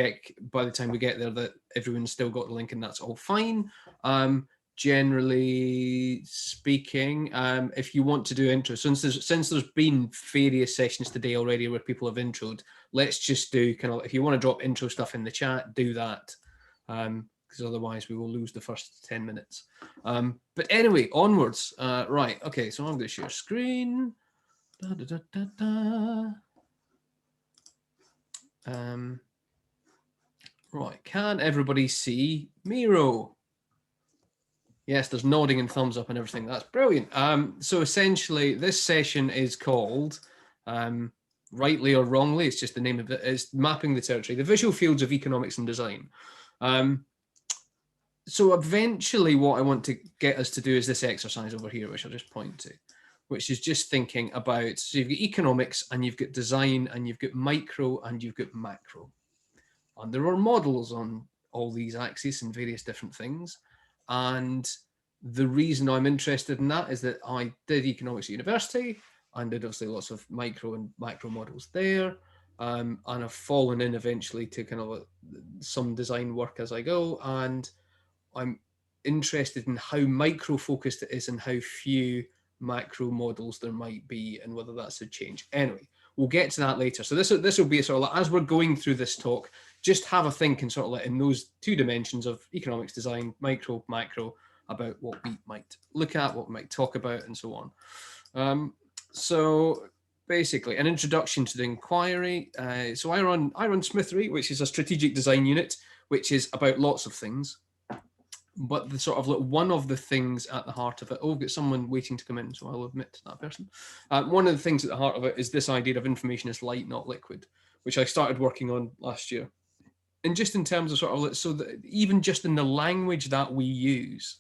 check by the time we get there that everyone's still got the link and that's all fine. Generally speaking, if you want to do intro, since there's been various sessions today already where people have introed, let's just do kind of, if you want to drop intro stuff in the chat, do that, because otherwise we will lose the first 10 minutes. But anyway, onwards. Right, okay, so I'm going to share screen. Right, can everybody see Miro? Yes, there's nodding and thumbs up and everything. That's brilliant. So essentially, this session is called, rightly or wrongly, it's just the name of it, is Mapping the Territory, the Visual Fields of Economics and Design. So eventually what I want to get us to do is this exercise over here, which I'll just point to, which is just thinking about, so you've got economics and you've got design and you've got micro and you've got macro. And there are models on all these axes and various different things. And the reason I'm interested in that is that I did economics at university and did obviously lots of micro and macro models there. And I've fallen in eventually to kind of some design work as I go. And I'm interested in how micro focused it is and how few macro models there might be and whether that's a change. Anyway, we'll get to that later. So this will be a sort of like, as we're going through this talk, just have a think and sort of like in those two dimensions of economics, design, micro, macro, about what we might look at, what we might talk about, and so on. So basically, an introduction to the inquiry. So I run Smithery, which is a strategic design unit, which is about lots of things. But the sort of like one of the things at the heart of it, oh, I've got someone waiting to come in, so I'll admit to that person. One of the things at the heart of it is this idea of information is light, not liquid, which I started working on last year. And just in terms of sort of, so that even just in the language that we use,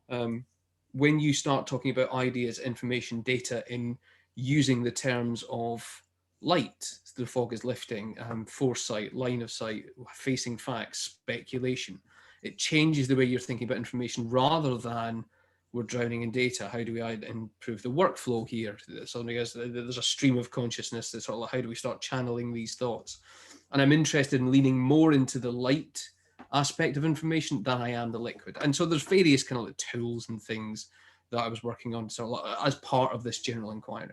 when you start talking about ideas, information, data in using the terms of light, the fog is lifting, foresight, line of sight, facing facts, speculation, it changes the way you're thinking about information rather than we're drowning in data. How do we improve the workflow here? Suddenly there's a stream of consciousness that's sort of like, how do we start channeling these thoughts? And I'm interested in leaning more into the light aspect of information than I am the liquid. And so there's various kind of like tools and things that I was working on so as part of this general inquiry.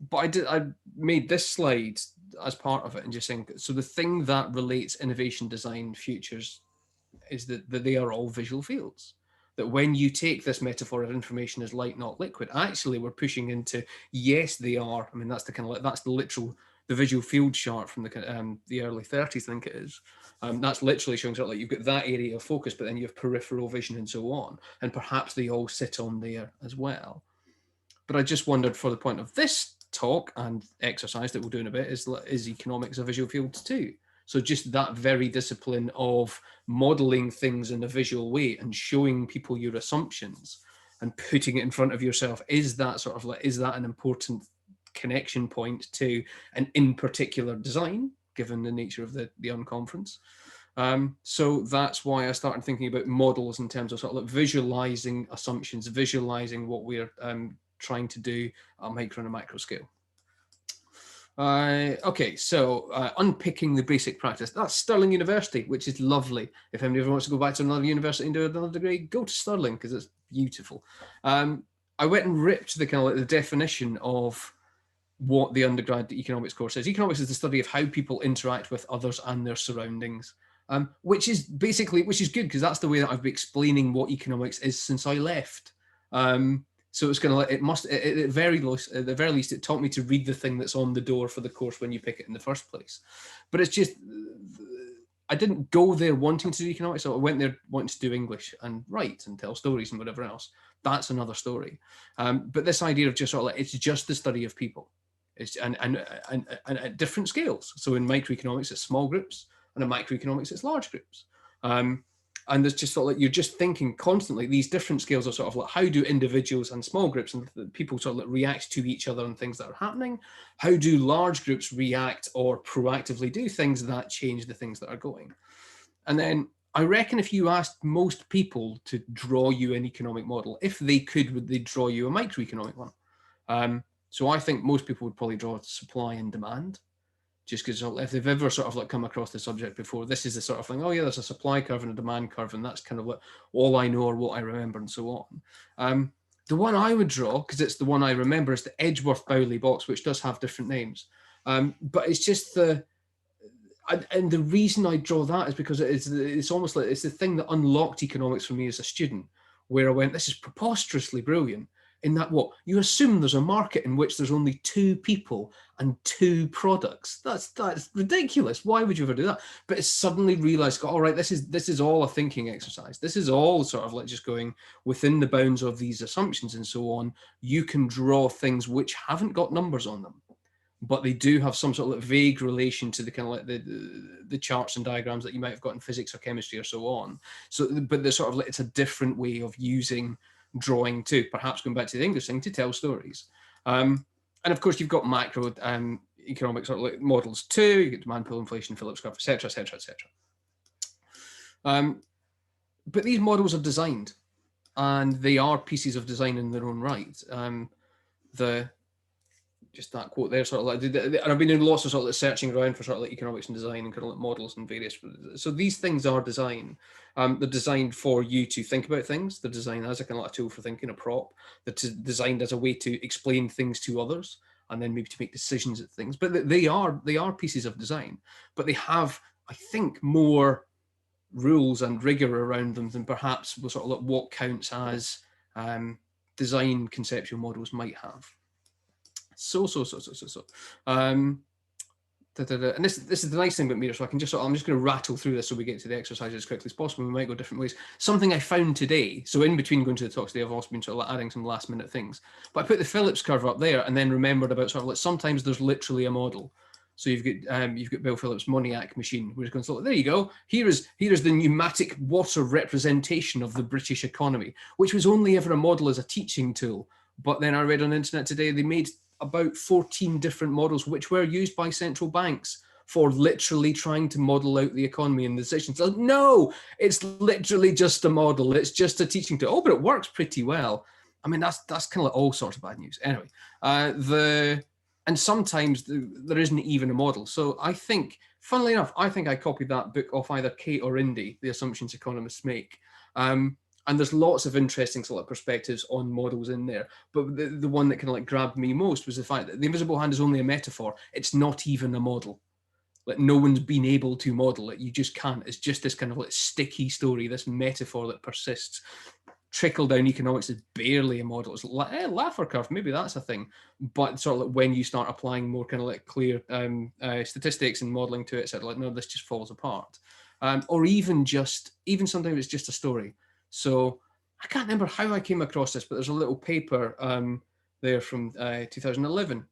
But I made this slide as part of it and just saying, so the thing that relates innovation, design, futures is that they are all visual fields. That when you take this metaphor of information as light, not liquid, actually we're pushing into, yes, they are. I mean, that's the kind of like, that's the literal, the visual field chart from the early 30s, I think it is. That's literally showing sort of like you've got that area of focus, but then you have peripheral vision and so on. And perhaps they all sit on there as well. But I just wondered, for the point of this talk and exercise that we'll do in a bit, is economics a visual field too? So just that very discipline of modeling things in a visual way and showing people your assumptions and putting it in front of yourself, is that sort of like, is that an important connection point to an in particular design, given the nature of the unconference? So that's why I started thinking about models in terms of sort of like visualizing assumptions, visualizing what we're trying to do at a micro and a macro scale. Okay, so unpicking the basic practice. That's Stirling University, which is lovely. If anybody ever wants to go back to another university and do another degree, go to Stirling because it's beautiful. I went and ripped the kind of like the definition of what the undergrad economics course is. Economics is the study of how people interact with others and their surroundings, which is good because that's the way that I've been explaining what economics is since I left. So it's kind of like, it must, at the very least, it taught me to read the thing that's on the door for the course when you pick it in the first place. But it's just, I didn't go there wanting to do economics, so I went there wanting to do English and write and tell stories and whatever else. That's another story. But this idea of just sort of like, it's just the study of people. It's and at different scales. So in microeconomics, it's small groups, and in microeconomics, it's large groups. And there's just sort of like, you're just thinking constantly, these different scales are sort of like, how do individuals and small groups and people sort of like react to each other and things that are happening? How do large groups react or proactively do things that change the things that are going? And then I reckon if you asked most people to draw you an economic model, if they could, would they draw you a microeconomic one? So I think most people would probably draw supply and demand. just because if they've ever sort of like come across the subject before, this is the sort of thing, oh yeah, there's a supply curve and a demand curve, and that's kind of what all I know or what I remember and so on. The one I would draw, because it's the one I remember, is the Edgeworth-Bowley box, which does have different names. But it's just and the reason I draw that is because it's almost like it's the thing that unlocked economics for me as a student, where I went, this is preposterously brilliant. In that, what you assume there's a market in which there's only two people and two products. That's ridiculous. Why would you ever do that? But it's suddenly realized, all right, this is all a thinking exercise. This is all sort of like just going within the bounds of these assumptions and so on. You can draw things which haven't got numbers on them, but they do have some sort of like vague relation to the kind of like the charts and diagrams that you might have got in physics or chemistry or so on. So, but they're sort of like, it's a different way of using drawing to, perhaps going back to the English thing, to tell stories. And of course, you've got macro economic sort of like models too. You get demand pull, inflation, Phillips curve, etc., etc., etc. But these models are designed, and they are pieces of design in their own right. Just that quote there, sort of like, and I've been doing lots of sort of like searching around for sort of like economics and design and kind of like models and various. So these things are designed. They're designed for you to think about things. They're designed as a kind of like a tool for thinking, a prop. They're designed as a way to explain things to others and then maybe to make decisions at things. But they are pieces of design. But they have, I think, more rules and rigor around them than perhaps sort of like what counts as design conceptual models might have. And this is the nice thing about Mira, so I'm just going to rattle through this so we get to the exercise as quickly as possible. We might go different ways. Something I found today, so in between going to the talks today, I've also been sort of adding some last minute things. But I put the Phillips curve up there and then remembered about sort of like sometimes there's literally a model. So you've got Bill Phillips' Moniac machine. We're just going to say, there you go. Here is the pneumatic water representation of the British economy, which was only ever a model as a teaching tool. But then I read on the internet today they made about 14 different models which were used by central banks for literally trying to model out the economy and the decisions. So no, it's literally just a model. It's just a teaching tool. Oh, but it works pretty well. I mean, that's kind of like all sorts of bad news. Anyway, and sometimes there isn't even a model. So I think, funnily enough, I think I copied that book off either Kate or Indy, The Assumptions Economists Make. And there's lots of interesting sort of perspectives on models in there. But the one that kind of like grabbed me most was the fact that the invisible hand is only a metaphor. It's not even a model. Like no one's been able to model it. You just can't. It's just this kind of like sticky story, this metaphor that persists. Trickle down economics is barely a model. It's like Laffer curve, maybe that's a thing. But sort of like when you start applying more kind of like clear statistics and modeling to it, it's like, no, this just falls apart. Or even sometimes it's just a story. So I can't remember how I came across this, but there's a little paper there from 2011,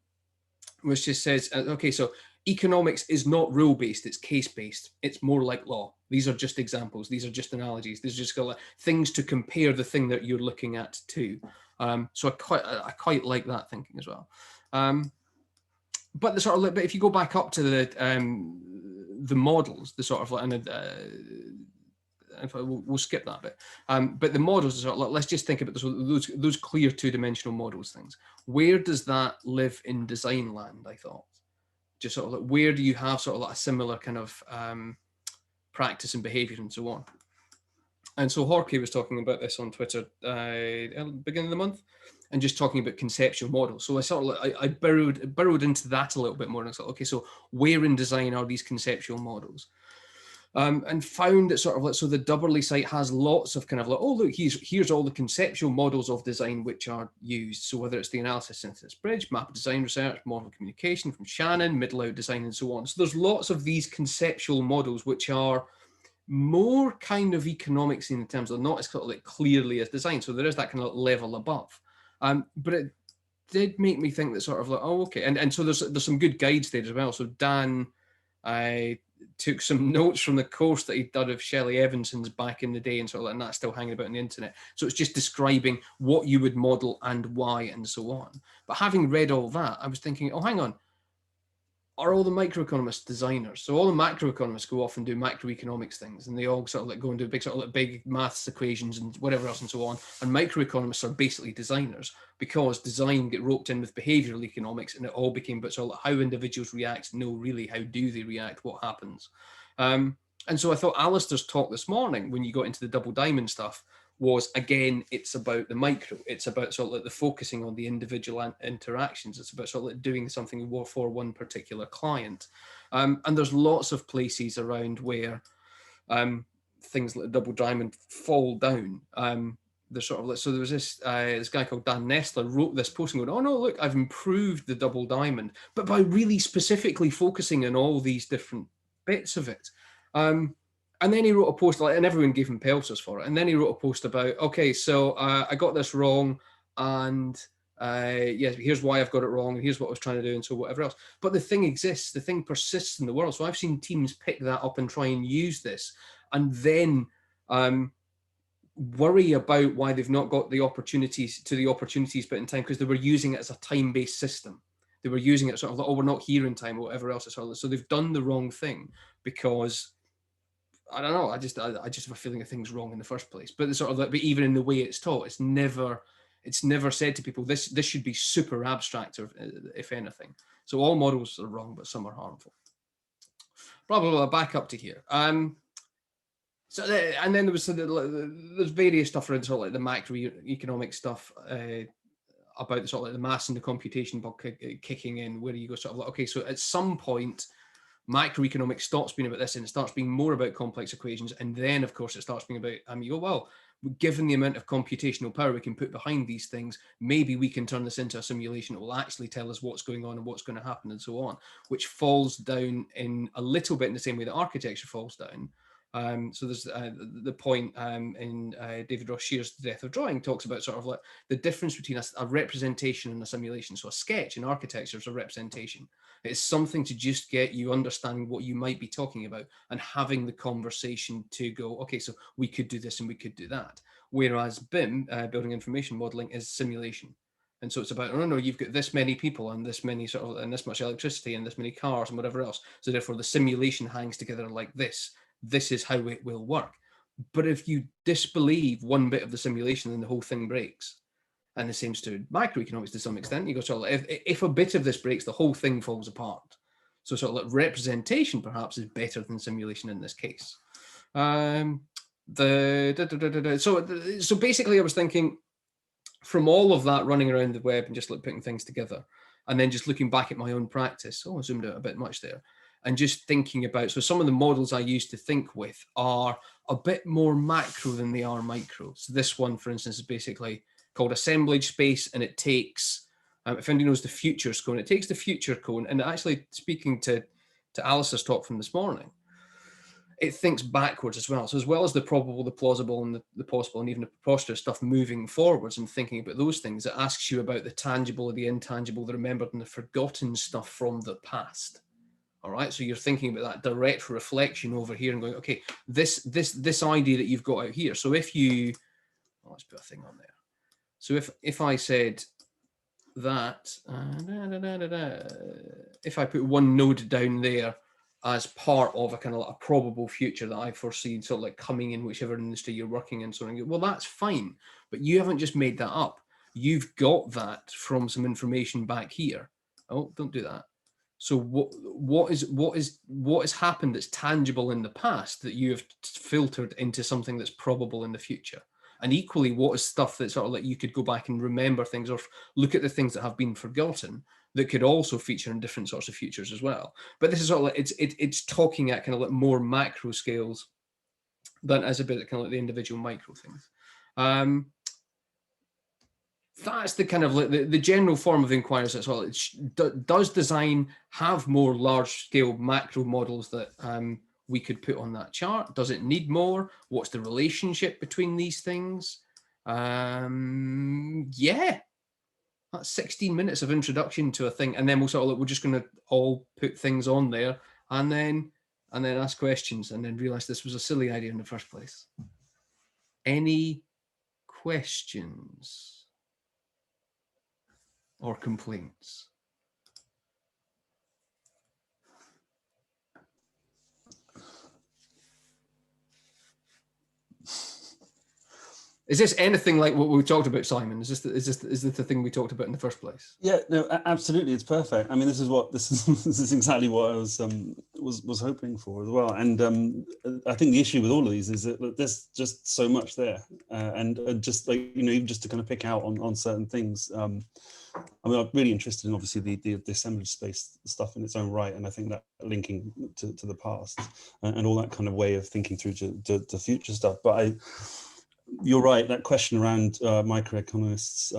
which just says, okay, so economics is not rule-based, it's case-based. It's more like law. These are just examples. These are just analogies. These are just things to compare the thing that you're looking at to. So I quite like that thinking as well. But the sort of, but if you go back up to the models, the sort of like, we'll skip that bit. But the models, sort of like, let's just think about those clear two-dimensional models things. Where does that live in design land, I thought? Just sort of like, where do you have sort of like a similar kind of practice and behavior and so on? And so Jorge was talking about this on Twitter beginning of the month, and just talking about conceptual models. So I sort of like, I burrowed into that a little bit more, and I thought, okay, so where in design are these conceptual models? And found that sort of like, so the Dubberley site has lots of kind of like, oh, look, here's all the conceptual models of design which are used. So whether it's the analysis synthesis bridge, map of design research, model communication from Shannon, middle out design, and so on. So there's lots of these conceptual models which are more kind of economics in terms of not as kind of like clearly as design. So there is that kind of level above. But it did make me think that sort of like, oh, okay. And so there's some good guides there as well. So Dan, I took some notes from the course that he'd done of Shelley Evanson's back in the day, and sort of like, and that's still hanging about on the internet. So it's just describing what you would model and why and so on. But having read all that, I was thinking, oh, hang on. are all the microeconomists designers? So all the macroeconomists go off and do macroeconomics things, and they all sort of like go and do big sort of like big maths equations and whatever else and so on. And microeconomists are basically designers, because design get roped in with behavioral economics, and it all became but sort of like how individuals react. No, really, how do they react? What happens? And so I thought Alistair's talk this morning, when you got into the double diamond stuff, was, again, it's about the micro. It's about sort of like the focusing on the individual interactions. It's about sort of like doing something for one particular client. And there's lots of places around where things like the double diamond fall down. There's sort of like, so there was this guy called Dan Nestler wrote this post and going, oh no, look, I've improved the double diamond, but by really specifically focusing on all these different bits of it. And then he wrote a post, like, and everyone gave him pelters for it. And then he wrote a post about, okay, so I got this wrong, and yeah, here's why I've got it wrong, and here's what I was trying to do, and so whatever else. But the thing exists, the thing persists in the world. So I've seen teams pick that up and try and use this, and then worry about why they've not got the opportunities bit in time, because they were using it as a time-based system. They were using it sort of like, oh, we're not here in time, or whatever else. So they've done the wrong thing, because I don't know. I just have a feeling that things wrong in the first place. But the sort of like, but even in the way it's taught, it's never said to people, this should be super abstract, or if anything. So all models are wrong, but some are harmful. Blah blah blah. Back up to here. So and then there was there's various stuff around sort of like the macroeconomic stuff about sort of like the mass and the computation bug kicking in, where you go sort of like, okay, so at some point macroeconomics stops being about this and it starts being more about complex equations, and then of course it starts being about you go, well, given the amount of computational power we can put behind these things, maybe we can turn this into a simulation that will actually tell us what's going on and what's going to happen and so on, which falls down in a little bit in the same way that architecture falls down. So there's the point in David Ross Shear's The Death of Drawing talks about sort of like the difference between a representation and a simulation. So a sketch in architecture is a representation. It's something to just get you understanding what you might be talking about and having the conversation to go, okay, so we could do this and we could do that. Whereas BIM, building information modeling, is simulation. And so it's about, oh no, you've got this many people and this many sort of, and this much electricity and this many cars and whatever else. So therefore the simulation hangs together like this. This is how it will work. But if you disbelieve one bit of the simulation, then the whole thing breaks. And the same to microeconomics to some extent. You go, sort of like, if a bit of this breaks, the whole thing falls apart. So sort of like representation perhaps is better than simulation in this case. So basically I was thinking, from all of that running around the web and just like putting things together, and then just looking back at my own practice, I zoomed out a bit much there, and just thinking about, so some of the models I used to think with are a bit more macro than they are micro. So this one, for instance, is basically called assemblage space, and it takes, if anybody knows the futures cone, it takes the future cone, and actually speaking to Alice's talk from this morning, it thinks backwards as well. So as well as the probable, the plausible, and the possible, and even the preposterous stuff moving forwards and thinking about those things, it asks you about the tangible, the intangible, the remembered, and the forgotten stuff from the past. All right, so you're thinking about that direct reflection over here and going, okay, this idea that you've got out here. So if you, let's put a thing on there. So if I said that, if I put one node down there as part of a kind of like a probable future that I foresee sort of like coming in whichever industry you're working in, so on, well, that's fine, but you haven't just made that up. You've got that from some information back here. Oh, don't do that. So what has happened that's tangible in the past that you have filtered into something that's probable in the future? And equally, what is stuff that sort of like you could go back and remember things, or look at the things that have been forgotten that could also feature in different sorts of futures as well. But this is sort of like it's talking at kind of like more macro scales than as a bit of kind of like the individual micro things. That's the kind of like the general form of inquiries as well. Does design have more large scale macro models that we could put on that chart? Does it need more? What's the relationship between these things? Yeah, that's 16 minutes of introduction to a thing, and then we'll sort of like, we're just going to all put things on there and then ask questions, and then realize this was a silly idea in the first place. Any questions or complaints? Is this anything like what we talked about, Simon? Is this the thing we talked about in the first place? Yeah, no, absolutely, it's perfect. I mean, this is exactly what I was hoping for as well. And I think the issue with all of these is that there's just so much there, and just like even just to kind of pick out on certain things. I mean, I'm really interested in obviously the assemblage space stuff in its own right, and I think that linking to the past and all that kind of way of thinking through to future stuff. But you're right, that question around microeconomists,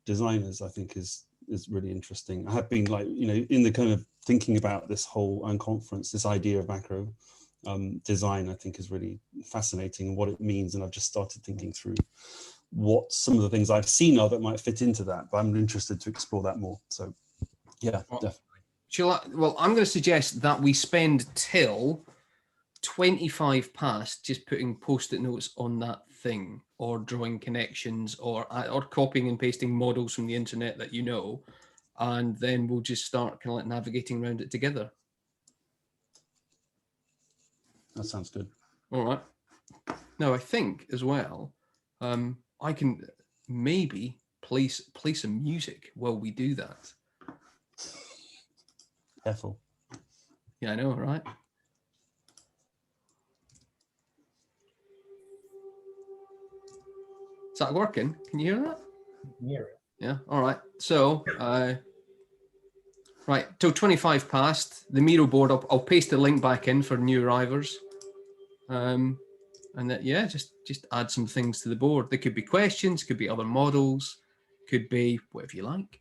designers, I think is really interesting. I have been like, in the kind of thinking about this whole unconference, this idea of macro design, I think is really fascinating and what it means. And I've just started thinking through what some of the things I've seen are that might fit into that, but I'm interested to explore that more. So yeah, definitely. Well, I'm going to suggest that we spend till 25 past just putting post-it notes on that thing, or drawing connections, or copying and pasting models from the internet that and then we'll just start kind of like navigating around it together. That sounds good. All right. Now I think as well, I can maybe play some music while we do that. Careful. Yeah, I know, right? Is that working? Can you hear that? Hear it. Yeah. All right. So, right, till 25 past, the Miro board, I'll paste the link back in for new arrivers. And that, yeah, just add some things to the board. There could be questions, could be other models, could be whatever you like.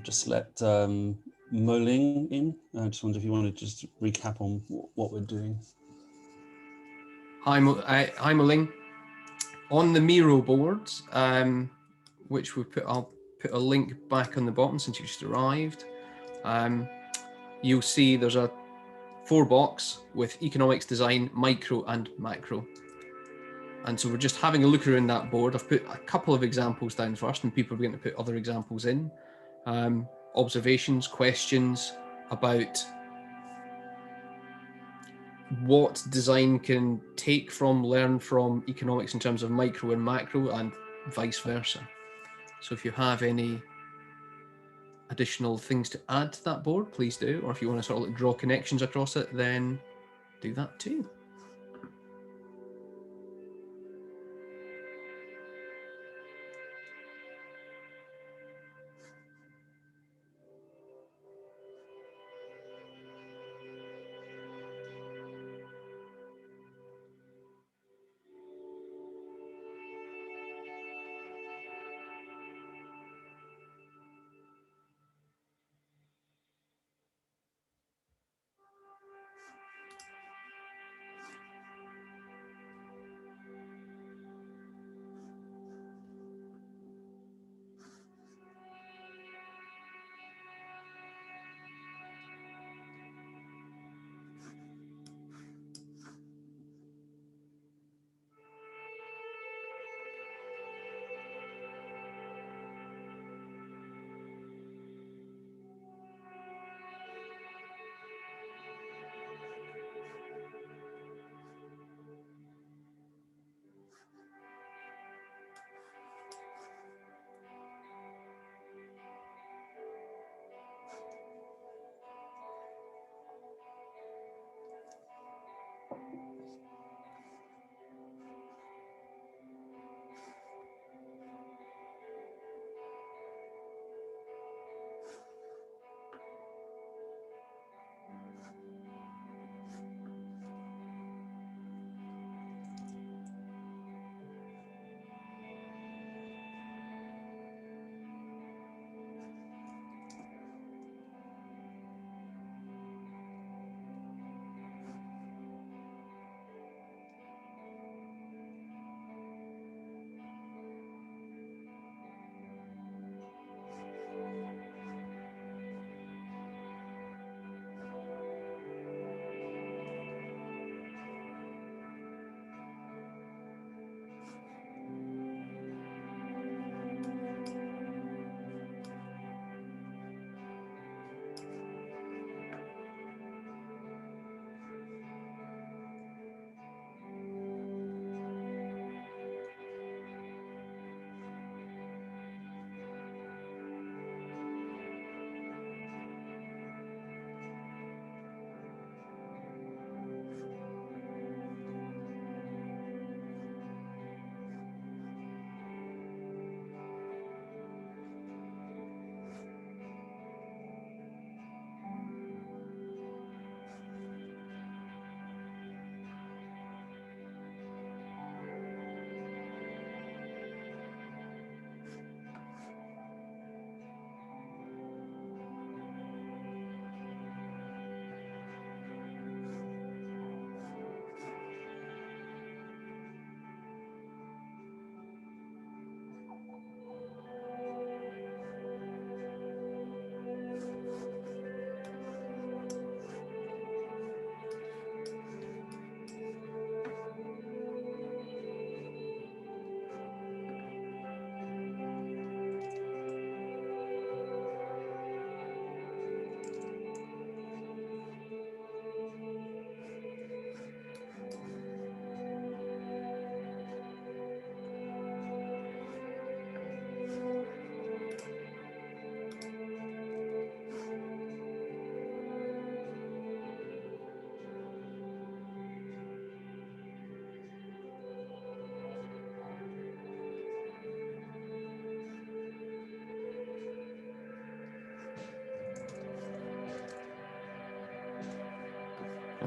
Just let Moling in. I just wonder if you want to just recap on what we're doing. Hi, Moling. On the Miro boards, which I'll put a link back on the bottom since you just arrived. You'll see there's a 4-box with economics, design, micro, and macro. And so we're just having a look around that board. I've put a couple of examples down first, and people are going to put other examples in. Observations, questions about what design can take from, learn from economics in terms of micro and macro, and vice versa. So if you have any additional things to add to that board, please do. Or if you want to sort of like draw connections across it, then do that too.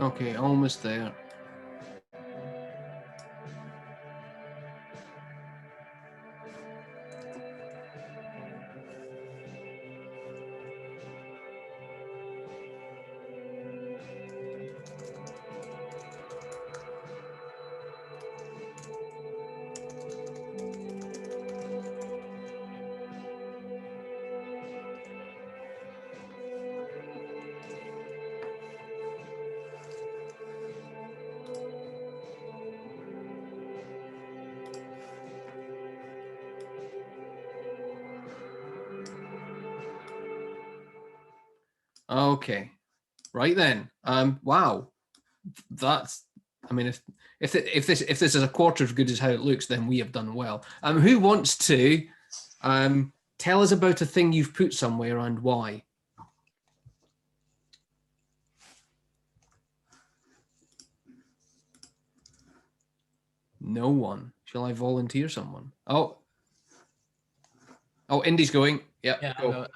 Okay, almost there. Okay, right then. Wow, that's. I mean, if this is a quarter as good as how it looks, then we have done well. Who wants to tell us about a thing you've put somewhere and why? No one. Shall I volunteer someone? Oh, Indy's going. Yep, Yeah, go.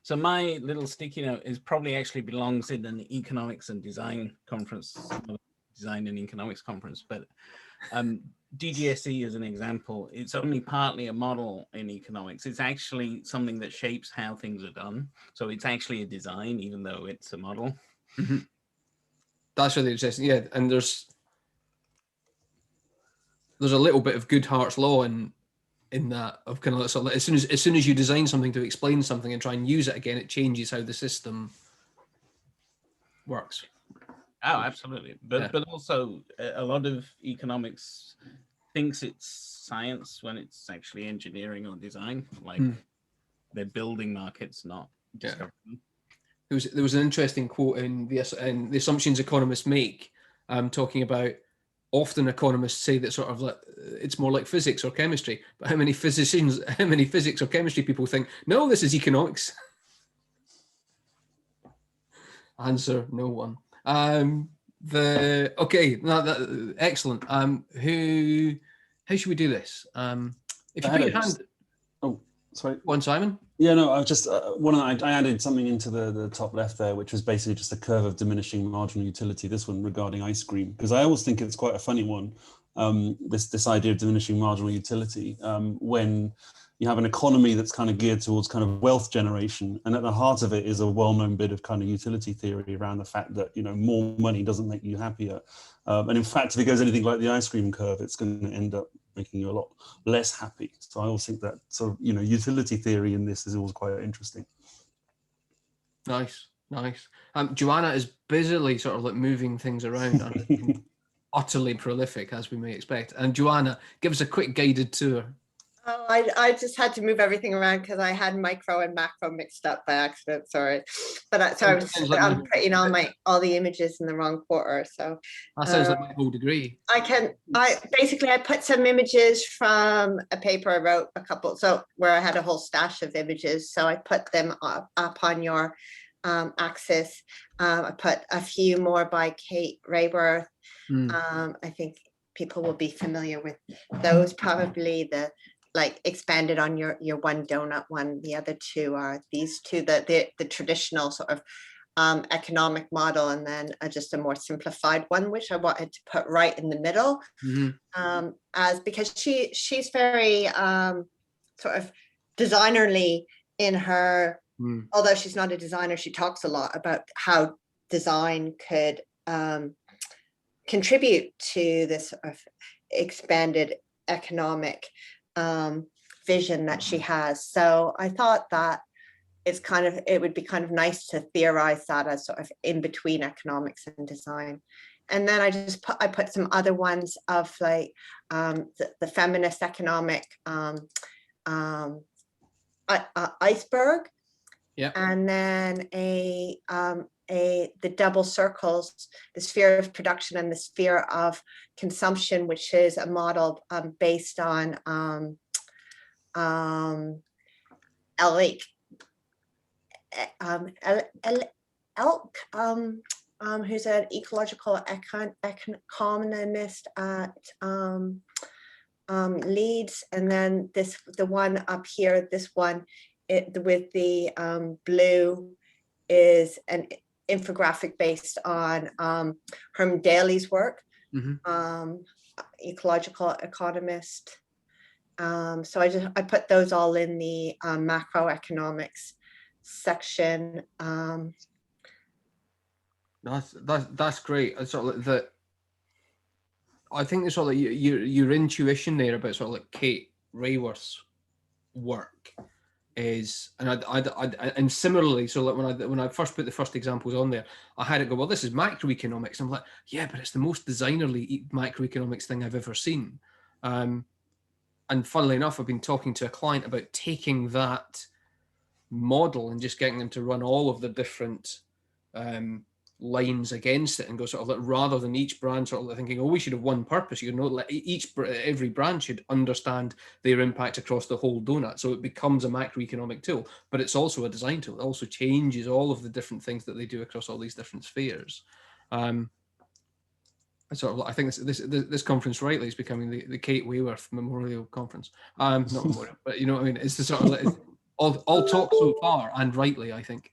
So my little sticky note is probably actually belongs in an economics and design conference, design and economics conference, but DGSE is an example. It's only partly a model in economics. It's actually something that shapes how things are done. So it's actually a design, even though it's a model. Mm-hmm. That's really interesting. Yeah, and there's a little bit of Goodhart's law in that, of kind of sort of, as soon as you design something to explain something and try and use it again, it changes how the system works. Oh, absolutely. But also a lot of economics thinks it's science when it's actually engineering or design. Like they're building markets, not discovering them. There was an interesting quote in the assumptions economists make, talking about, often economists say that sort of like it's more like physics or chemistry, but how many physics or chemistry people think, no, this is economics? Answer, no one. Excellent. How should we do this? If you put your hand. Oh, sorry. Go on, Simon. Yeah, no, I was just I added something into the top left there, which was basically just a curve of diminishing marginal utility. This one regarding ice cream, because I always think it's quite a funny one. This idea of diminishing marginal utility, when you have an economy that's kind of geared towards kind of wealth generation, and at the heart of it is a well-known bit of kind of utility theory around the fact that more money doesn't make you happier, and in fact, if it goes anything like the ice cream curve, it's going to end up making you a lot less happy. So I always think that sort of utility theory in this is always quite interesting. Nice. Joanna is busily sort of like moving things around and utterly prolific, as we may expect. And Joanna, give us a quick guided tour. Oh, I just had to move everything around because I had micro and macro mixed up by accident. Sorry, but I'm putting all the images in the wrong quarter. So that sounds like my whole degree. I put some images from a paper I wrote where I had a whole stash of images. So I put them up on your axis. I put a few more by Kate Rayworth. I think people will be familiar with those. Probably expanded on your one donut one. The other two are these two, the traditional sort of economic model, and then just a more simplified one, which I wanted to put right in the middle, because she's very sort of designerly in her. Although she's not a designer, she talks a lot about how design could contribute to this sort of expanded economic vision that she has. So I thought that it would be kind of nice to theorize that as sort of in between economics and design. And then I put some other ones of the feminist economic iceberg, and then the double circles, the sphere of production and the sphere of consumption, which is a model based on Elk, who's an ecological economist at Leeds, and then the one up here, this one with the blue is an infographic based on Herm Daly's work, ecological economist. So I put those all in the macroeconomics section. That's great. It's sort of like that. I think it's sort of like your intuition there about sort of like Kate Rayworth's work is, and similarly, so like when I first put the first examples on there, I had it go, well, this is macroeconomics. I'm like, yeah, but it's the most designerly macroeconomics thing I've ever seen. And funnily enough, I've been talking to a client about taking that model and just getting them to run all of the different lines against it and go sort of like, rather than each brand sort of like thinking, oh, we should have one purpose, you know, like every brand should understand their impact across the whole donut. So it becomes a macroeconomic tool, but it's also a design tool. It also changes all of the different things that they do across all these different spheres. Sort of, I think this conference rightly is becoming the Kate Wayworth Memorial Conference. Not memorial, but you know what I mean. It's the sort of like, all talk so far, and rightly, I think.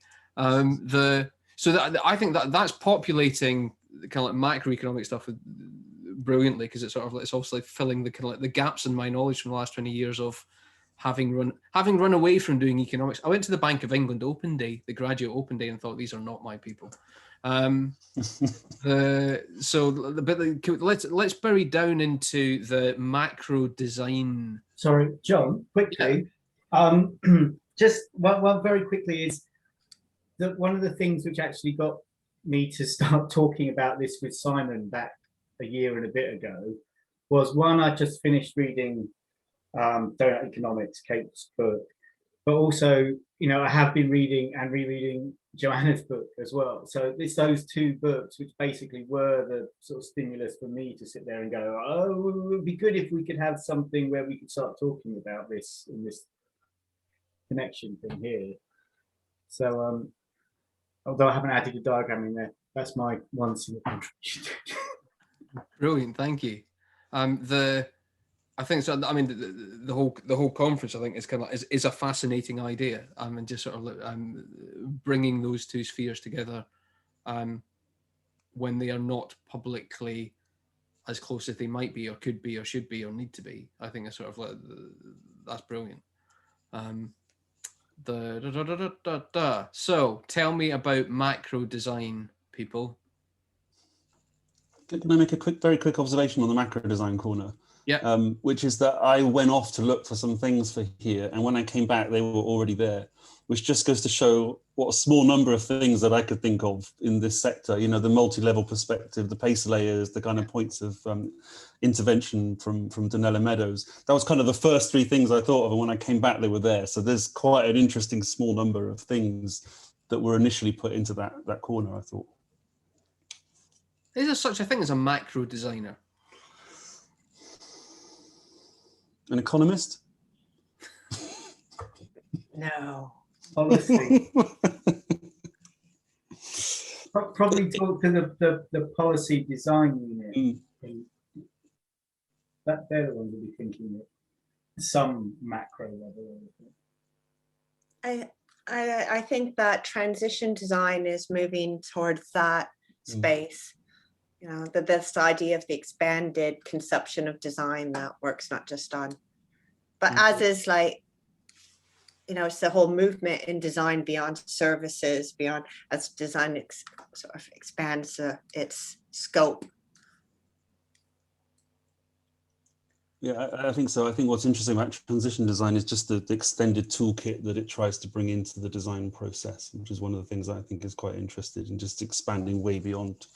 So that I think that's populating the kind of like macroeconomic stuff brilliantly, because it's sort of like, it's also like filling the kind of like the gaps in my knowledge from the last 20 years of having run away from doing economics. I went to the Bank of England Open Day, the graduate Open Day, and thought, these are not my people. Let's bury down into the macro design. Sorry, John, quickly. Just one very quickly is that one of the things which actually got me to start talking about this with Simon back a year and a bit ago was, one, I just finished reading Design and Economics, Kate's book, but also, you know, I have been reading and rereading Joanna's book as well. So it's those two books which basically were the sort of stimulus for me to sit there and go, oh, it would be good if we could have something where we could start talking about this in this connection thing here. So although I haven't added a diagram in there, that's my one single contribution. Brilliant, thank you. I think so. I mean, the whole conference, I think, is kind of is a fascinating idea. And just sort of bringing those two spheres together, when they are not publicly as close as they might be, or could be, or should be, or need to be. I think it's sort of like, that's brilliant. So tell me about macro design, people. Can I make a very quick observation on the macro design corner? Yeah. Which is that I went off to look for some things for here, and when I came back, they were already there, which just goes to show what a small number of things that I could think of in this sector. You know, the multi-level perspective, the pace layers, the kind of points of intervention from Donella Meadows. That was kind of the first three things I thought of, and when I came back, they were there. So there's quite an interesting small number of things that were initially put into that corner, I thought. Is there such a thing as a macro designer? An economist? No. Policy. Probably talk to the policy design unit. They're the ones who'll be thinking at some macro level. I think that transition design is moving towards that space. You know, this idea of the expanded conception of design that works not just on, but as is like, you know, it's the whole movement in design beyond services, beyond as design sort of expands its scope. Yeah, I think so. I think what's interesting about transition design is just the extended toolkit that it tries to bring into the design process, which is one of the things I think is quite interested in, just expanding way beyond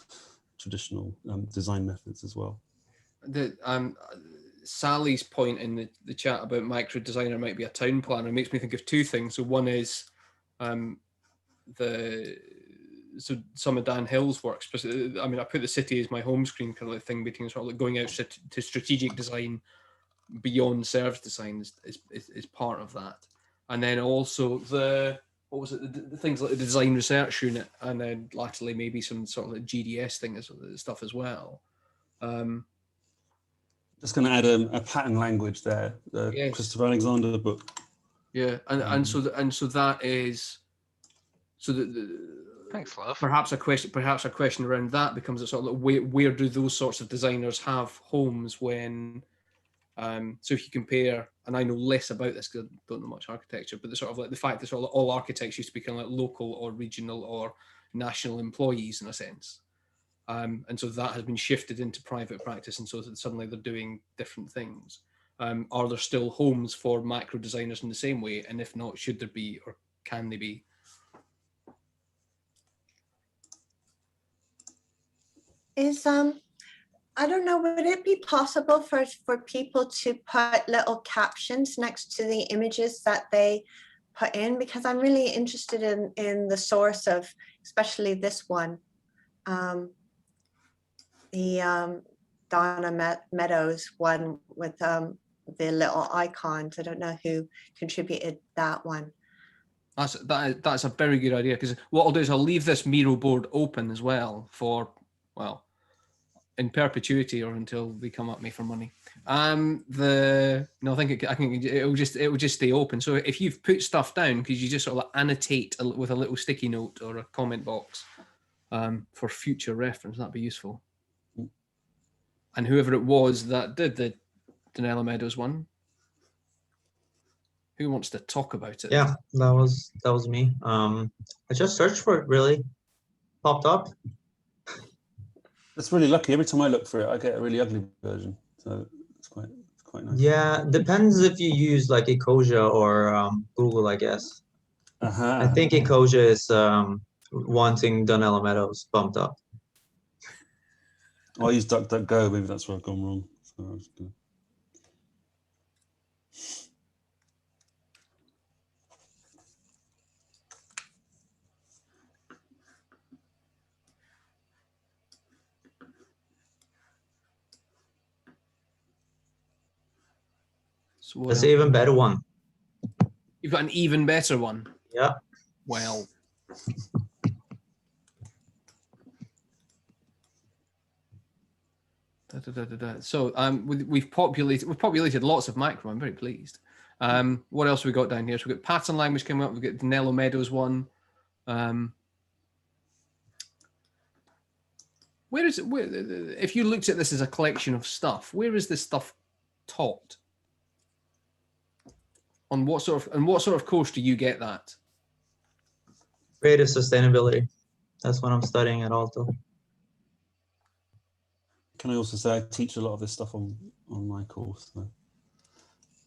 traditional design methods as well. Sally's point in the chat about micro designer might be a town planner makes me think of two things. So one is some of Dan Hill's work. I mean, I put the city as my home screen kind of thing, between sort of like going out to strategic design beyond service design is part of that. And then also the things like the design research unit, and then latterly maybe some sort of like GDS thing stuff as well. Just going to add a pattern language there, the Yes. Christopher Alexander book. Yeah, and so that is so Thanks, love. perhaps a question around that becomes a sort of like where do those sorts of designers have homes when so if you compare, and I know less about this because I don't know much architecture, but the sort of like the fact that sort of all architects used to be kind of like local or regional or national employees in a sense, and so that has been shifted into private practice, and so that suddenly they're doing different things. Are there still homes for macro designers in the same way, and if not, should there be, or can they be? I don't know, would it be possible for people to put little captions next to the images that they put in? Because I'm really interested in the source of, especially this one, the Donna Meadows one with the little icons. I don't know who contributed that one. That's a very good idea, because what I'll do is I'll leave this Miro board open as well for, well, in perpetuity or until they come at me for money. No, I think it will just stay open. So if you've put stuff down, because you just sort of like annotate with a little sticky note or a comment box for future reference, that'd be useful. And whoever it was that did the Donella Meadows one, who wants to talk about it? Yeah, that was me. I just searched for it, really popped up. That's really lucky. Every time I look for it, I get a really ugly version. So it's quite nice. Yeah, depends if you use like Ecosia or Google, I guess. I think Ecosia is wanting Donella Meadows bumped up. I use DuckDuckGo. Maybe that's where I've gone wrong. So I was gonna... So That's an even better one. You've got an even better one. Yeah. Well. So we've populated lots of macro. I'm very pleased. What else have we got down here? So we've got pattern language coming up. We've got Donella Meadows one. Where is it? If you looked at this as a collection of stuff, where is this stuff taught? On what sort of course do you get that? Creative sustainability. That's what I'm studying at Alto. Can I also say I teach a lot of this stuff on my course. So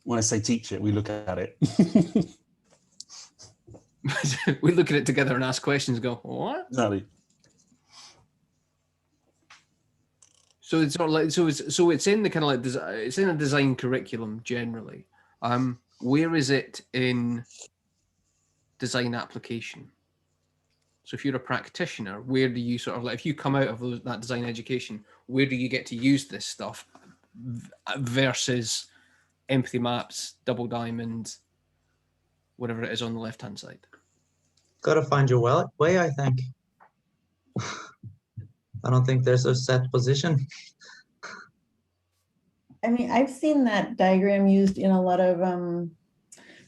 when I say teach it, we look at it. We look at it together and ask questions. Go, what? Exactly. So it's sort of like so it's in the kind of like it's in a design curriculum generally. Where is it in design application? So if you're a practitioner, where do you sort of like, if you come out of that design education, where do you get to use this stuff versus empathy maps, double diamond, whatever it is on the left-hand side? Gotta find your way, I think. I don't think there's a set position. I mean, I've seen that diagram used in a lot of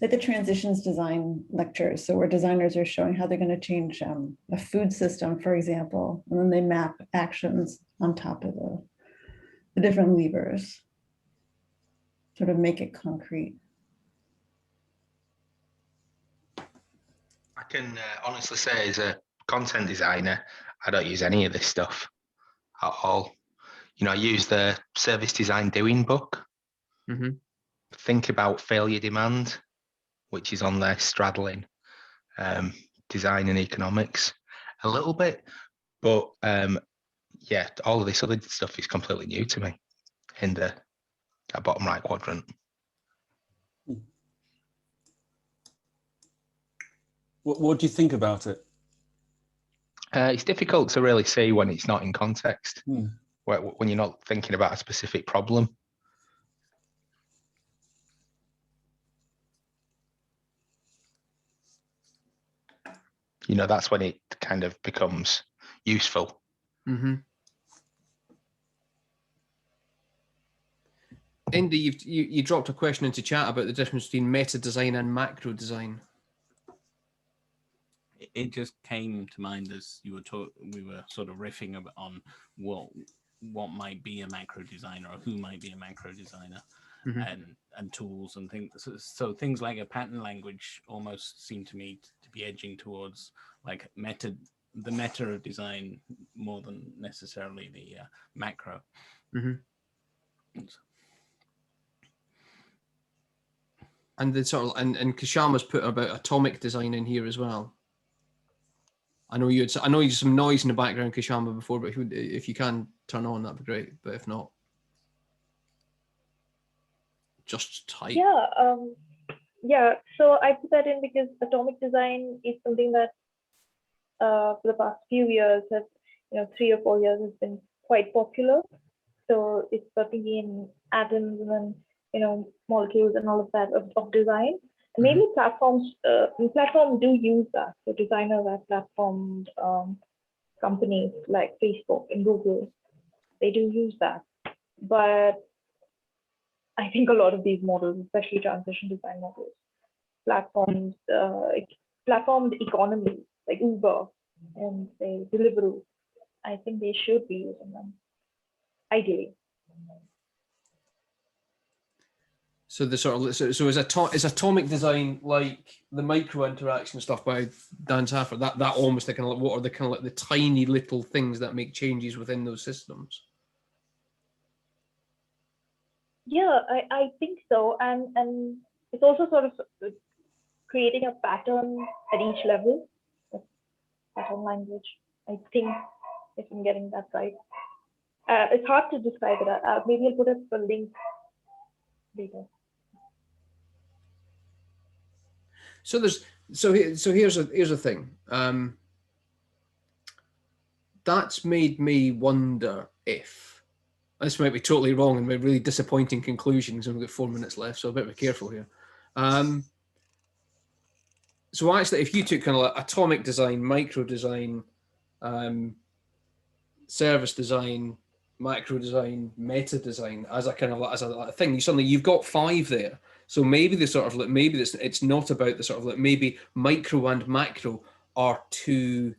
like the transitions design lectures. So where designers are showing how they're going to change a food system, for example, and then they map actions on top of the different levers, sort of make it concrete. I can honestly say, as a content designer, I don't use any of this stuff at all. You know, I use the service design doing book. Mm-hmm. Think about failure demand, which is on there straddling design and economics a little bit. But yeah, all of this other stuff is completely new to me in the bottom right quadrant. What do you think about it? It's difficult to really see when it's not in context, when you're not thinking about a specific problem. You know, that's when it kind of becomes useful. Mm-hmm. Indy, you dropped a question into chat about the difference between meta design and macro design. it just came to mind as you were we were sort of riffing on what might be a macro designer, or who might be a macro designer, and tools and things. So things like a pattern language almost seem to me to be edging towards like the meta of design more than necessarily the macro. And the sort of and Kashama's put about atomic design in here as well. I know you had some noise in the background, Kashama, before, but if you can turn on, that'd be great. But if not, just type. Yeah. So I put that in because atomic design is something that for the past few years, 3 or 4 years, has been quite popular. So it's putting in atoms and then molecules and all of that of design. And mainly platforms do use that. So designers at platform companies like Facebook and Google, they do use that. But I think a lot of these models, especially transition design models, platformed economies like Uber and say Deliveroo, I think they should be using them, ideally. So the sort of so is atomic design like the micro interaction stuff by Dan Saffer? That almost like kind of what are the kind of like the tiny little things that make changes within those systems? Yeah, I think so, and it's also sort of creating a pattern at each level. Pattern language, I think, if I'm getting that right. It's hard to describe it. Maybe I'll put up a link later. So here's a thing. That's made me wonder if this might be totally wrong and really disappointing conclusions. And we've got 4 minutes left, so I better be careful here. So actually, if you took kind of like atomic design, micro design, service design, macro design, meta design as a kind of as a thing, you've got 5 there. So maybe the sort of like it's not about the sort of like maybe micro and macro are too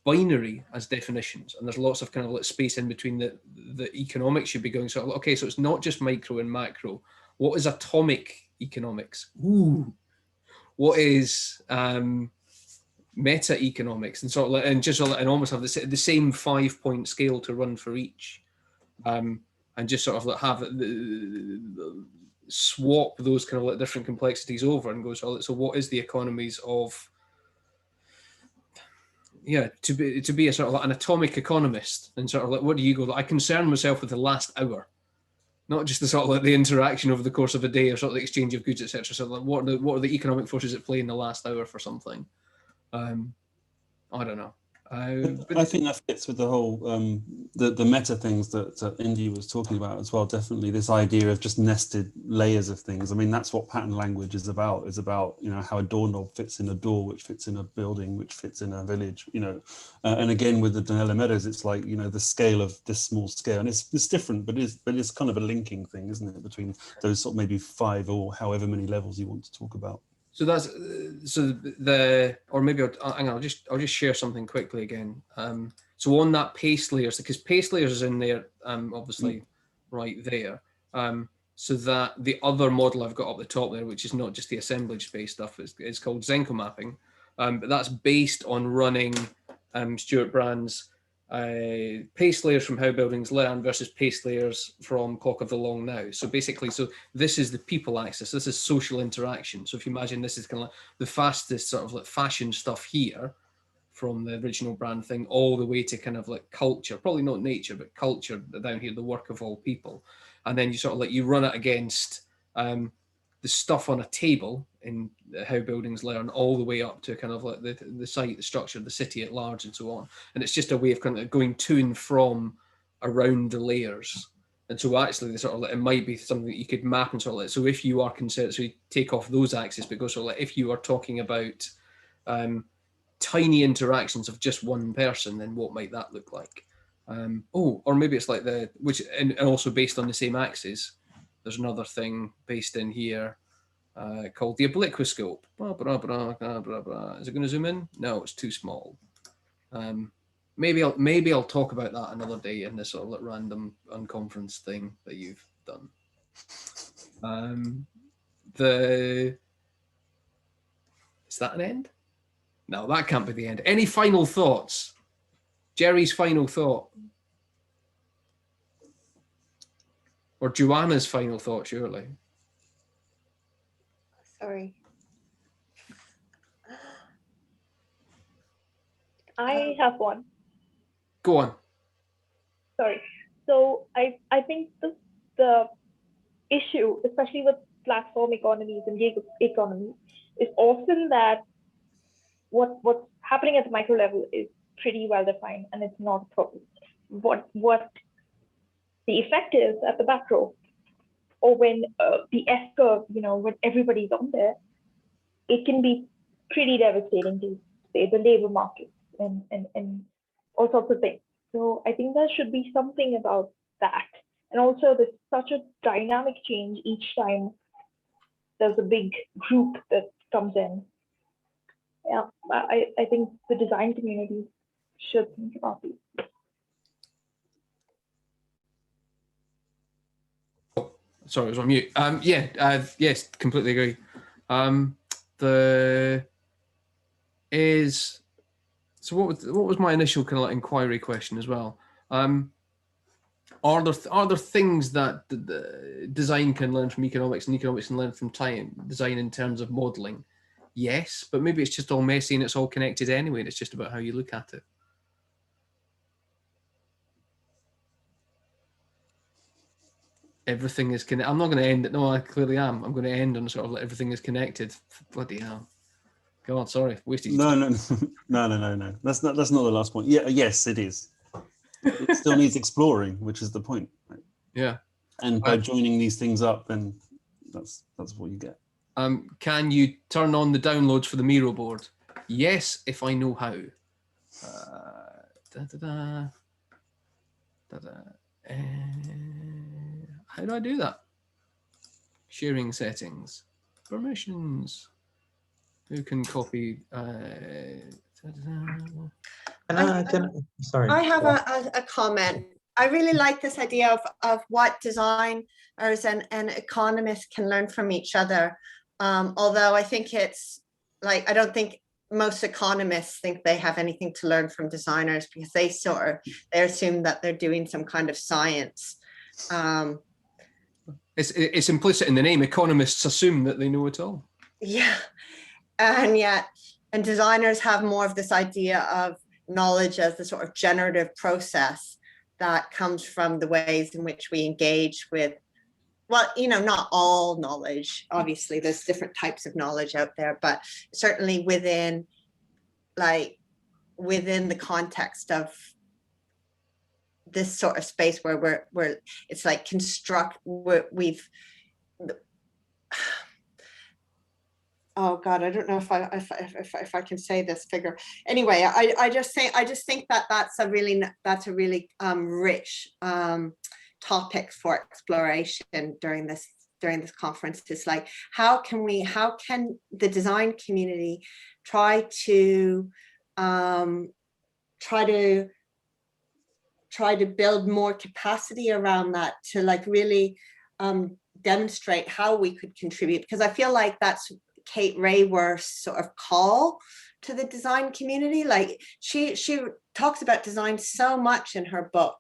binary as definitions, and there's lots of kind of like space in between that the economics should be going sort of okay, so it's not just micro and macro. What is atomic economics? Ooh, what is meta economics, and sort of like, and just and almost have the same 5-point scale to run for each, and just sort of like have swap those kind of like different complexities over and go so what is the economies of to be a sort of like an atomic economist, and sort of like what do you go like, I concern myself with the last hour, not just the sort of like the interaction over the course of a day or sort of the exchange of goods, etc. So like what are the economic forces at play in the last hour for something? I don't know. I think that fits with the whole the meta things that Indy was talking about as well. Definitely, this idea of just nested layers of things. I mean, that's what pattern language is about. Is about how a doorknob fits in a door, which fits in a building, which fits in a village. And again with the Donella Meadows, it's like the scale of this small scale, and it's different, but it's kind of a linking thing, isn't it, between those sort of maybe 5 or however many levels you want to talk about. So that's or maybe I'll just share something quickly again. So on that paste layers, because paste layers is in there, obviously right there. So that the other model I've got up the top there, which is not just the assemblage based stuff, is called Zenko mapping, but that's based on running Stuart Brand's paste layers from How Buildings Learn versus paste layers from Clock of the Long Now. So basically, this is the people axis. This is social interaction. So if you imagine this is kind of like the fastest sort of like fashion stuff here from the original Brand thing all the way to kind of like culture, probably not nature, but culture down here, the work of all people. And then you sort of like, you run it against the stuff on a table in How Buildings Learn all the way up to kind of like the site, the structure, the city at large and so on. And it's just a way of kind of going to and from around the layers. And so actually the sort of like, it might be something that you could map and sort of like, so if you are concerned, so you take off those axes, but go sort of like, if you are talking about tiny interactions of just one person, then what might that look like? Or maybe it's like and also based on the same axis, there's another thing based in here. called the obliquoscope. Blah, blah, blah, blah, blah, blah. Is it going to zoom in? No, it's too small. Maybe I'll talk about that another day in this sort of random unconference thing that you've done. Is that an end? No, that can't be the end. Any final thoughts? Jerry's final thought. Or Joanna's final thought, surely. Sorry. I have one. Go on. Sorry. So I think the issue, especially with platform economies and gig economies, is often that what's happening at the micro level is pretty well defined and it's not a problem. What the effect is at the macro, or when the S curve, when everybody's on there, it can be pretty devastating to, say, the labor market and all sorts of things. So I think there should be something about that. And also there's such a dynamic change each time there's a big group that comes in. Yeah, I think the design community should think about these. Sorry, I was on mute. Yes, completely agree. So what was my initial kind of like inquiry question as well? Are there things that the design can learn from economics and economics can learn from design in terms of modeling? Yes, but maybe it's just all messy and it's all connected anyway, and it's just about how you look at it. Everything is connected. I'm not going to end it. No, I clearly am. I'm going to end on sort of like everything is connected. Bloody hell. Go on, sorry, wasted. No. That's not the last point. Yeah, yes, it is. It still needs exploring, which is the point. Right? Yeah. And by joining these things up, then that's what you get. Can you turn on the downloads for the Miro board? Yes, if I know how. How do I do that? Sharing settings, permissions. Who can copy? Sorry. I have a comment. I really like this idea of what designers and economists can learn from each other. Although I think it's like, I don't think most economists think they have anything to learn from designers, because they assume that they're doing some kind of science. It's implicit in the name. Economists assume that they know it all. Yeah, and designers have more of this idea of knowledge as the sort of generative process that comes from the ways in which we engage with, well, not all knowledge. Obviously, there's different types of knowledge out there, but certainly within the context of this sort of space where it's like oh God, I don't know if I can say this figure. Anyway, I just think that that's a really rich topic for exploration during this conference. Is like, how can the design community try to build more capacity around that, to like really demonstrate how we could contribute, because I feel like that's Kate Rayworth's sort of call to the design community. Like she talks about design so much in her book.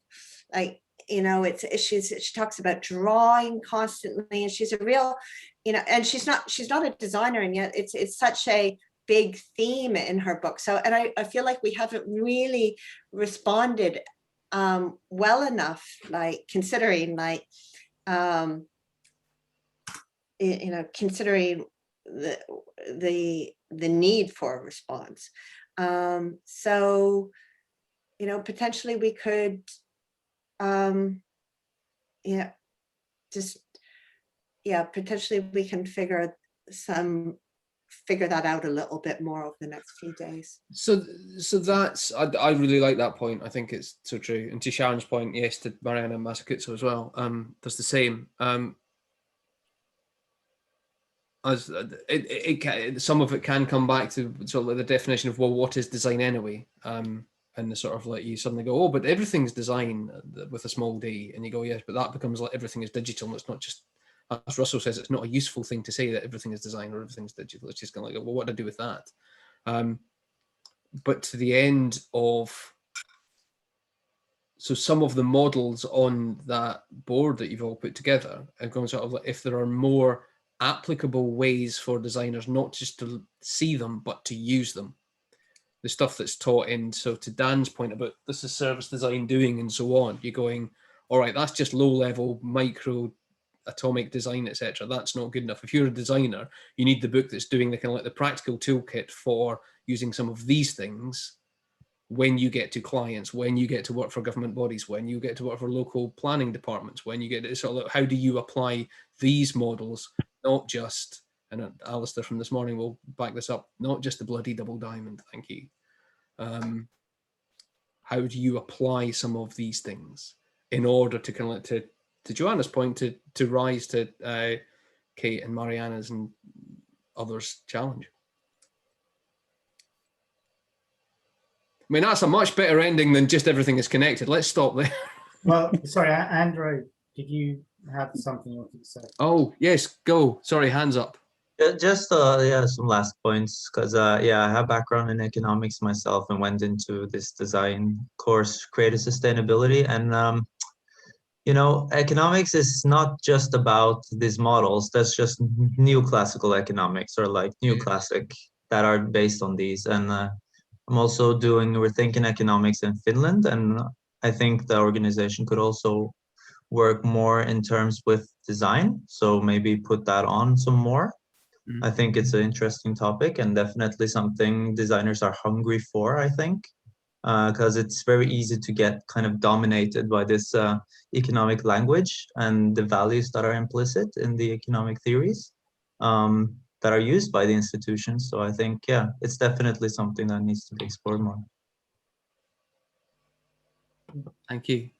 Like, she talks about drawing constantly, and she's a real, and she's not a designer, and yet it's such a big theme in her book. So, and I feel like we haven't really responded well enough, like considering considering the need for a response. So, potentially we could, potentially we can figure that out a little bit more over the next few days. So that's, I really like that point. I think it's so true. And to Sharon's point, yes, to Mariana Mazzucato as well, does the same. as some of it can come back to sort of like the definition of, well, what is design anyway? And the sort of like, you suddenly go, oh, but everything's design with a small d, and you go, yes, but that becomes like everything is digital. And it's not just, as Russell says, it's not a useful thing to say that everything is design or everything's digital. It's just kind of like, well, what do I do with that? But to the end of, so some of the models on that board that you've all put together are going sort of like, if there are more applicable ways for designers not just to see them but to use them, the stuff that's taught in, so to Dan's point about this is service design doing and so on, you're going, all right, that's just low level micro atomic design, etc. That's not good enough. If you're a designer, you need the book that's doing the kind of like the practical toolkit for using some of these things when you get to clients, when you get to work for government bodies, when you get to work for local planning departments, when you get to sort of like, how do you apply these models, not just, and Alistair from this morning will back this up, not just the bloody double diamond, thank you. How do you apply some of these things in order to kind of like, to Joanna's point, to rise to Kate and Mariana's and others' challenge? I mean, that's a much better ending than just everything is connected. Let's stop there. Well, sorry, Andrew, did you have something you wanted to say? Oh, yes, go. Sorry, hands up. Just yeah, some last points, because yeah, I have background in economics myself and went into this design course, creative sustainability, and you know, economics is not just about these models. That's just new classical economics, or like new classic, that are based on these. And I'm also doing rethinking economics in Finland, and I think the organization could also work more in terms with design. So maybe put that on some more. I think it's an interesting topic and definitely something designers are hungry for, I think, because it's very easy to get kind of dominated by this economic language and the values that are implicit in the economic theories that are used by the institutions. So I think, yeah, it's definitely something that needs to be explored more. Thank you.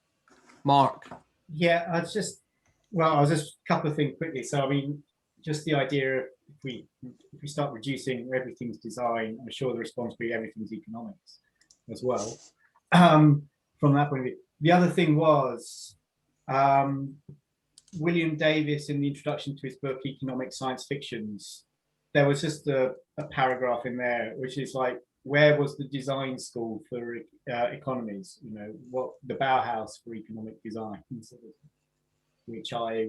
Mark? Yeah, I was just a couple of things quickly. So, I mean, just the idea of if we start reducing everything's design, I'm sure the response will be everything's economics as well. From that point of view, the other thing was William Davis, in the introduction to his book Economic Science Fictions, there was just a paragraph in there which is like, where was the design school for economies? You know, what the Bauhaus for economic design, sort of, which I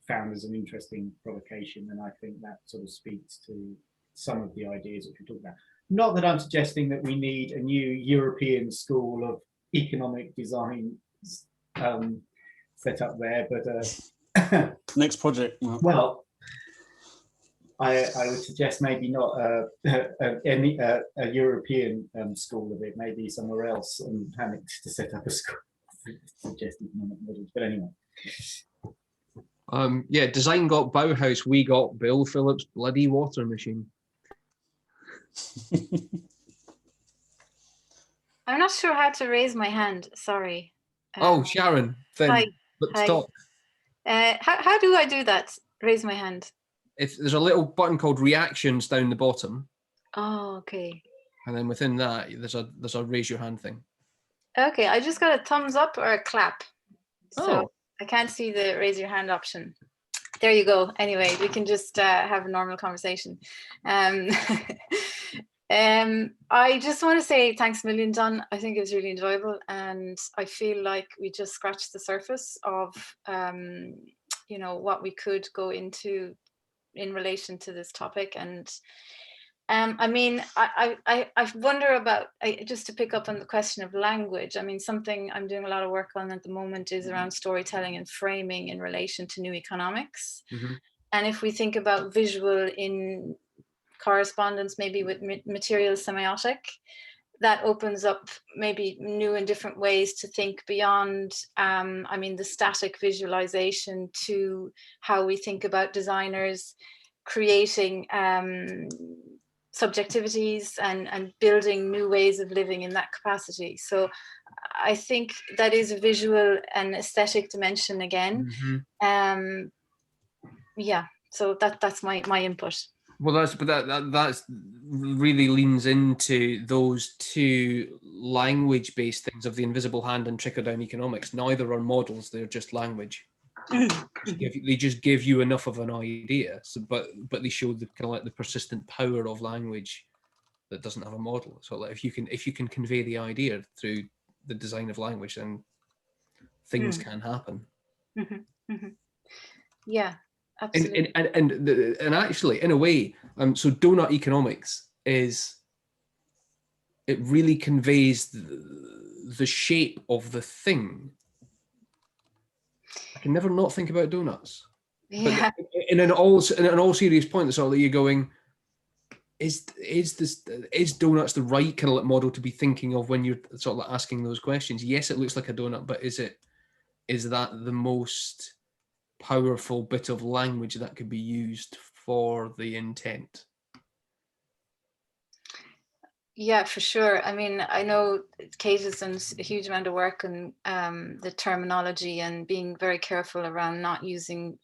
found as an interesting provocation, and I think that sort of speaks to some of the ideas that we talk about. Not that I'm suggesting that we need a new European school of economic design set up there, but next project. Well, I would suggest maybe not a European school of it, maybe somewhere else, and having to set up a school suggest economic models. But anyway. Yeah, design got Bauhaus, we got Bill Phillips' bloody water machine. I'm not sure how to raise my hand, sorry. Oh, Sharon, then hi, let's talk. How do I do that? Raise my hand. If there's a little button called reactions down the bottom. Oh, okay. And then within that, there's a raise your hand thing. Okay, I just got a thumbs up or a clap. So Oh. I can't see the raise your hand option. There you go. Anyway, we can just have a normal conversation. I just want to say thanks a million, Don. I think it was really enjoyable, and I feel like we just scratched the surface of you know, what we could go into in relation to this topic. And I mean, I wonder about, just to pick up on the question of language, I mean, something I'm doing a lot of work on at the moment is around storytelling and framing in relation to new economics. Mm-hmm. And if we think about visual in correspondence maybe with material semiotic, that opens up maybe new and different ways to think beyond, I mean, the static visualization to how we think about designers creating subjectivities and building new ways of living in that capacity. So I think that is a visual and aesthetic dimension again. Mm-hmm. Yeah, So that's my input. Well, that's really leans into those two language-based things of the invisible hand and trickle-down economics. Neither are models; they're just language. They just give you enough of an idea. So, but they show the kind of like the persistent power of language that doesn't have a model. So, like if you can convey the idea through the design of language, then things can happen. Yeah. Absolutely. And actually, in a way, so donut economics it really conveys the shape of the thing. I can never not think about donuts. Yeah. But in an all serious point, that's all that you're going. Is donuts the right kind of like model to be thinking of when you're sort of like asking those questions? Yes, it looks like a donut, but is that the most powerful bit of language that could be used for the intent? Yeah, for sure. I mean, I know Kate has done a huge amount of work on the terminology and being very careful around not using,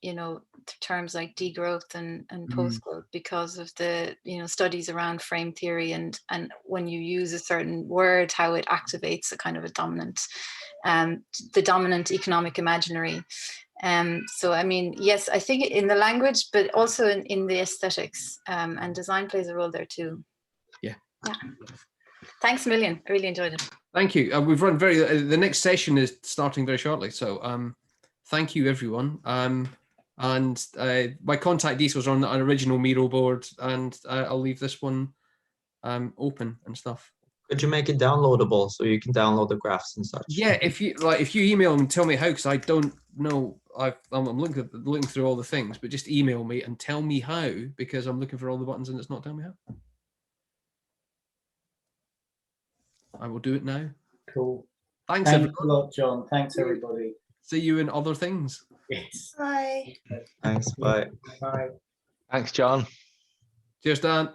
terms like degrowth and post-growth because of the, studies around frame theory and when you use a certain word, how it activates a kind of a dominant, the dominant economic imaginary. So, I mean, yes, I think in the language, but also in the aesthetics, and design plays a role there too. Yeah. Thanks a million. I really enjoyed it. Thank you. We've run the next session is starting very shortly. So thank you, everyone. And my contact details are on an original Miro board, and I'll leave this one open and stuff. Could you make it downloadable so you can download the graphs and such? Yeah, if you email and tell me how, because I don't know. I'm looking through all the things, but just email me and tell me how, because I'm looking for all the buttons and it's not telling me how. I will do it now. Cool. Thanks a lot, John. Thanks, everybody. See you in other things. Yes. Bye. Thanks. Bye. Bye. Thanks, John. Cheers, Dan.